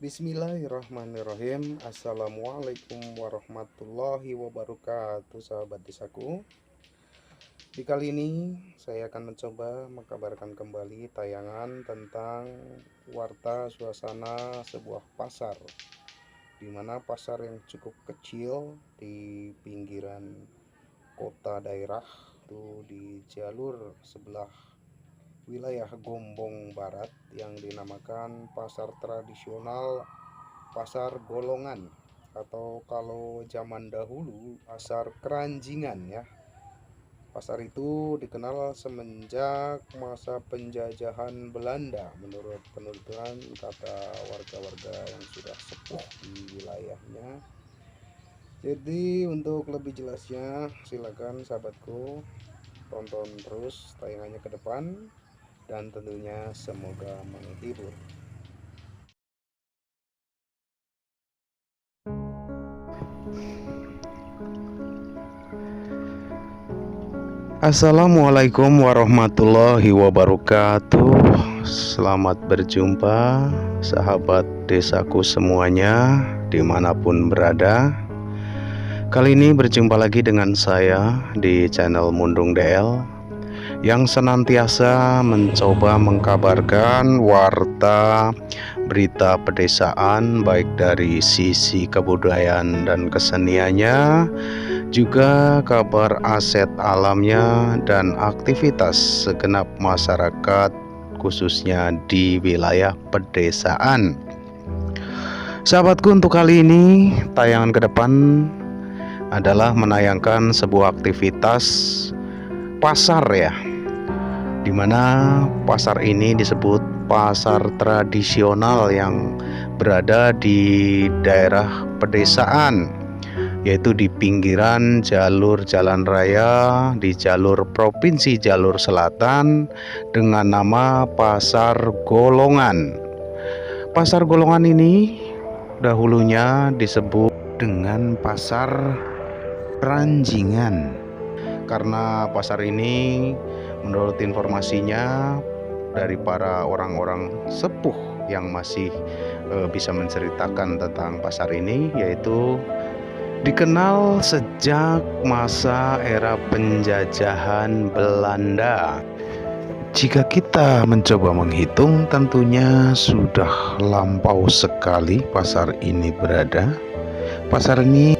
Bismillahirrahmanirrahim. Assalamualaikum warahmatullahi wabarakatuh, sahabat desaku. Di kali ini saya akan mencoba mengkabarkan kembali tayangan tentang warta suasana sebuah pasar, di mana pasar yang cukup kecil di pinggiran kota daerah itu di jalur sebelah wilayah Gombong Barat yang dinamakan pasar tradisional Pasar Golongan, atau kalau zaman dahulu pasar Keranjingan ya. Pasar itu dikenal semenjak masa penjajahan Belanda menurut penuturan kata warga-warga yang sudah sepuh di wilayahnya. Jadi untuk lebih jelasnya silakan sahabatku tonton terus tayangannya ke depan, dan tentunya semoga menghibur. Assalamualaikum warahmatullahi wabarakatuh. Selamat berjumpa sahabat desaku semuanya dimanapun berada. Kali ini berjumpa lagi dengan saya di channel Mundung DL yang senantiasa mencoba mengkabarkan warta berita pedesaan, baik dari sisi kebudayaan dan keseniannya, juga kabar aset alamnya dan aktivitas segenap masyarakat khususnya di wilayah pedesaan. Sahabatku, untuk kali ini tayangan ke depan adalah menayangkan sebuah aktivitas pasar ya, dimana pasar ini disebut pasar tradisional yang berada di daerah pedesaan, yaitu di pinggiran jalur jalan raya di jalur provinsi Jalur Selatan dengan nama Pasar Golongan. Pasar Golongan ini dahulunya disebut dengan Pasar Keranjingan karena pasar ini menurut informasinya dari para orang-orang sepuh yang masih bisa menceritakan tentang pasar ini, yaitu dikenal sejak masa era penjajahan Belanda. Jika kita mencoba menghitung, tentunya sudah lampau sekali pasar ini berada. Pasar ini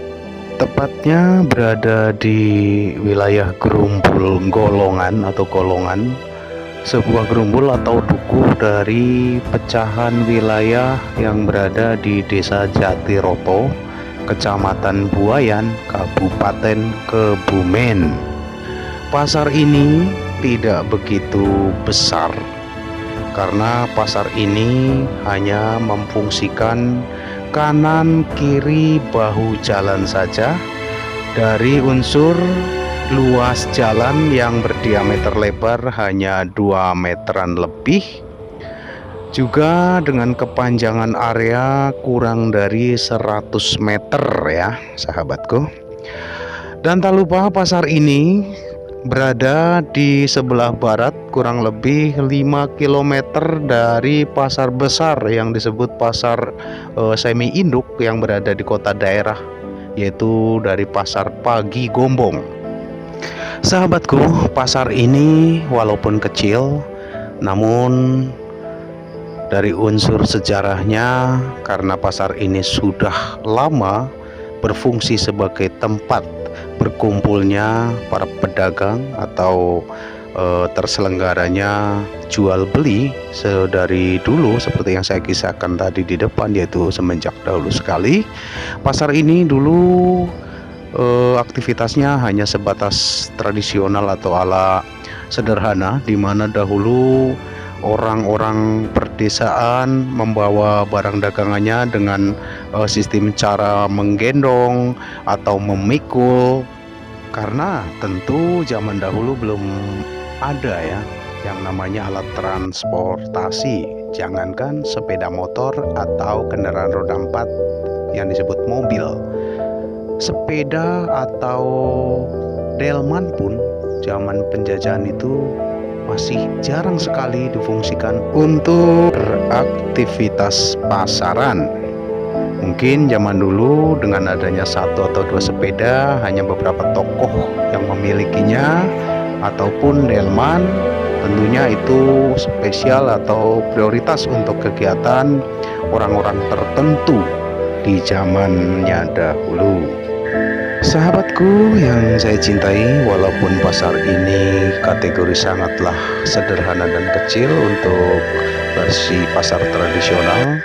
tepatnya berada di wilayah Gerumbul Golongan atau Golongan, sebuah gerumbul atau dukuh dari pecahan wilayah yang berada di Desa Jatiroto, Kecamatan Buayan, Kabupaten Kebumen. Pasar ini tidak begitu besar karena pasar ini hanya memfungsikan kanan kiri bahu jalan saja. Dari unsur luas jalan yang berdiameter lebar hanya 2 meteran lebih, juga dengan kepanjangan area kurang dari 100 meter ya sahabatku. Dan tak lupa pasar ini berada di sebelah barat kurang lebih 5 km dari pasar besar yang disebut pasar semi induk yang berada di kota daerah, yaitu dari Pasar Pagi Gombong. Sahabatku, pasar ini walaupun kecil namun dari unsur sejarahnya, karena pasar ini sudah lama berfungsi sebagai tempat berkumpulnya para pedagang atau terselenggaranya jual beli dari dulu, seperti yang saya kisahkan tadi di depan, yaitu semenjak dahulu sekali. Pasar ini dulu aktivitasnya hanya sebatas tradisional atau ala sederhana, di mana dahulu orang-orang perdesaan membawa barang dagangannya dengan sistem cara menggendong atau memikul, karena tentu zaman dahulu belum ada ya yang namanya alat transportasi, jangankan sepeda motor atau kendaraan roda 4 yang disebut mobil. Sepeda atau delman pun zaman penjajahan itu masih jarang sekali difungsikan untuk beraktivitas pasaran. Mungkin zaman dulu dengan adanya satu atau dua sepeda, hanya beberapa tokoh yang memilikinya, ataupun delman, tentunya itu spesial atau prioritas untuk kegiatan orang-orang tertentu di zamannya dahulu. Sahabatku yang saya cintai, walaupun pasar ini kategori sangatlah sederhana dan kecil untuk versi pasar tradisional,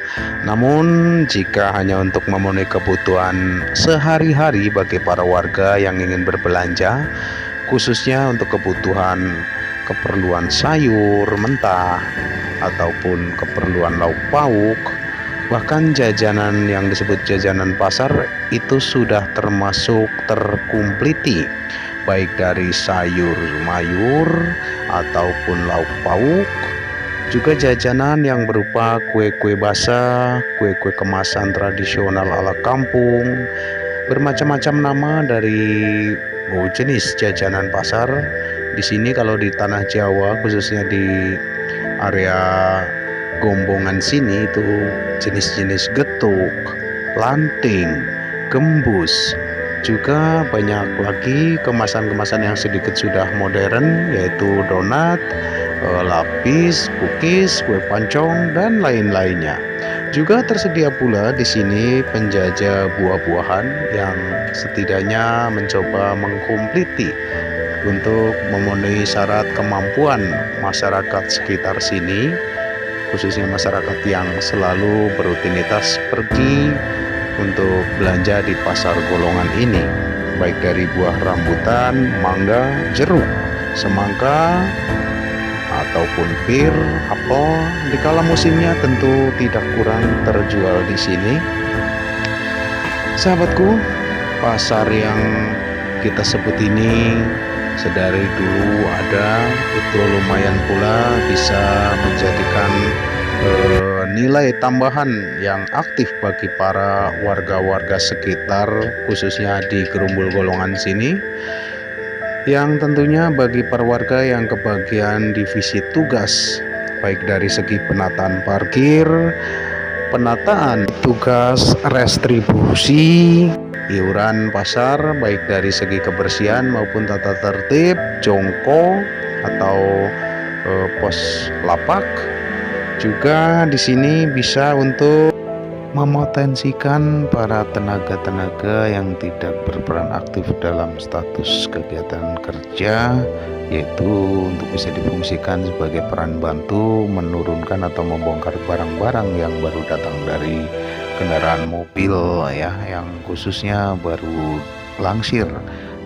namun jika hanya untuk memenuhi kebutuhan sehari-hari bagi para warga yang ingin berbelanja, khususnya untuk kebutuhan keperluan sayur mentah ataupun keperluan lauk pauk, bahkan jajanan yang disebut jajanan pasar itu sudah termasuk terkumpliti, baik dari sayur mayur ataupun lauk pauk, juga jajanan yang berupa kue-kue basah, kue-kue kemasan tradisional ala kampung, bermacam-macam nama dari jenis jajanan pasar. Di sini kalau di tanah Jawa, khususnya di area Gombongan sini, itu jenis-jenis getuk, lanting, gembus, juga banyak lagi kemasan-kemasan yang sedikit sudah modern, yaitu donat, lapis, cookies, kue pancong, dan lain-lainnya. Juga tersedia pula di sini penjajah buah-buahan yang setidaknya mencoba mengkumpliti untuk memenuhi syarat kemampuan masyarakat sekitar sini, khususnya masyarakat yang selalu berrutinitas pergi untuk belanja di pasar golongan ini, baik dari buah rambutan, mangga, jeruk, semangka, ataupun pir, apel. Di kala musimnya tentu tidak kurang terjual di sini. Sahabatku, pasar yang kita sebut ini sedari dulu ada, itu lumayan pula bisa menjadikan nilai tambahan yang aktif bagi para warga-warga sekitar, khususnya di Gerumbul Golongan sini, yang tentunya bagi para warga yang kebagian divisi tugas, baik dari segi penataan parkir, penataan tugas restribusi iuran pasar, baik dari segi kebersihan maupun tata tertib, jongko atau pos lapak, juga di sini bisa untuk memotensikan para tenaga-tenaga yang tidak berperan aktif dalam status kegiatan kerja, yaitu untuk bisa difungsikan sebagai peran bantu menurunkan atau membongkar barang-barang yang baru datang dari kendaraan mobil ya, yang khususnya baru langsir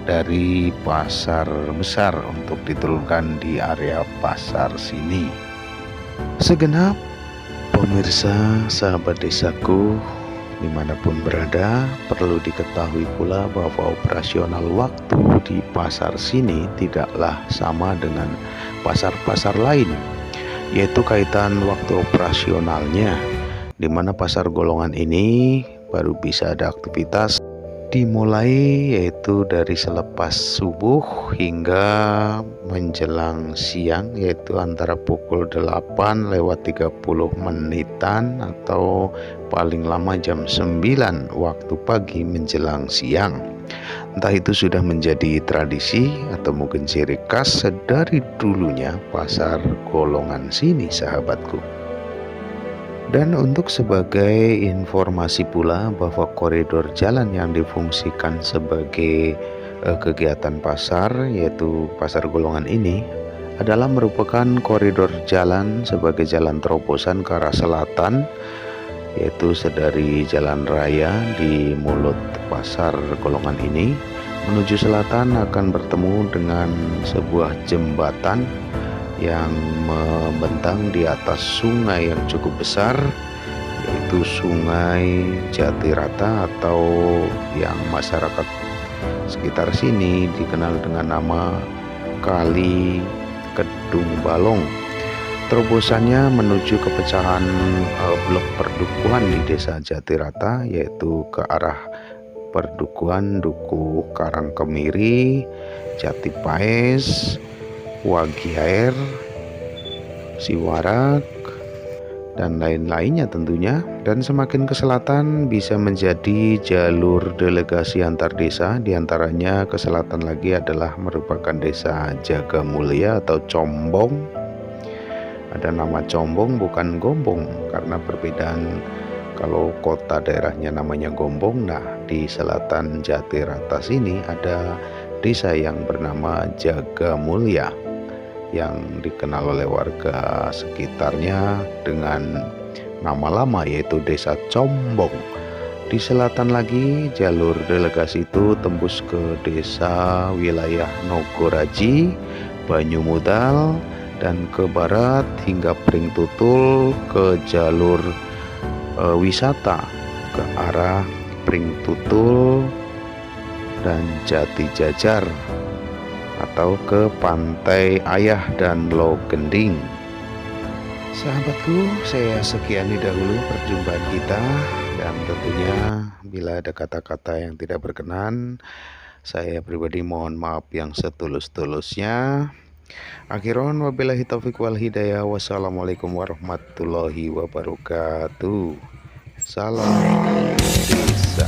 dari pasar besar untuk diturunkan di area pasar sini. Segenap pemirsa sahabat desaku dimanapun berada, perlu diketahui pula bahwa operasional waktu di pasar sini tidaklah sama dengan pasar-pasar lain, yaitu kaitan waktu operasionalnya, di mana pasar golongan ini baru bisa ada aktivitas dimulai yaitu dari selepas subuh hingga menjelang siang, yaitu antara pukul 8:30 atau paling lama jam 9 waktu pagi menjelang siang. Entah itu sudah menjadi tradisi atau mungkin ciri khas dari dulunya pasar golongan sini, sahabatku. Dan untuk sebagai informasi pula bahwa koridor jalan yang difungsikan sebagai kegiatan pasar, yaitu pasar golongan ini, adalah merupakan koridor jalan sebagai jalan terobosan ke arah selatan, yaitu sedari jalan raya di mulut pasar golongan ini menuju selatan akan bertemu dengan sebuah jembatan yang membentang di atas sungai yang cukup besar, yaitu Sungai Jatirata, atau yang masyarakat sekitar sini dikenal dengan nama Kali Kedung Balong. Terobosannya menuju ke pecahan blok perdukuhan di desa Jatirata, yaitu ke arah perdukuhan Duku Karangkemiri, Jati Paes, Wagiair, Siwarak, dan lain-lainnya tentunya. Dan semakin ke selatan bisa menjadi jalur delegasi antar desa. Diantaranya ke selatan lagi adalah merupakan desa Jagamulya atau Combong. Ada nama Combong bukan Gombong, karena perbedaan. Kalau kota daerahnya namanya Gombong, nah di selatan Jatirata sini ada desa yang bernama Jagamulya, yang dikenal oleh warga sekitarnya dengan nama lama yaitu Desa Combong. Di selatan lagi jalur delegasi itu tembus ke desa wilayah Nogoraji, Banyumudal, dan ke barat hingga Pring Tutul ke jalur wisata ke arah Pring Tutul dan Jati Jajar atau ke Pantai Ayah dan Logending. Sahabatku, saya sekian dahulu perjumpaan kita, dan tentunya bila ada kata-kata yang tidak berkenan, saya pribadi mohon maaf yang setulus-tulusnya. Akhiron wabillahi taufiq wal hidayah. Wassalamualaikum warahmatullahi wabarakatuh. Salam desa.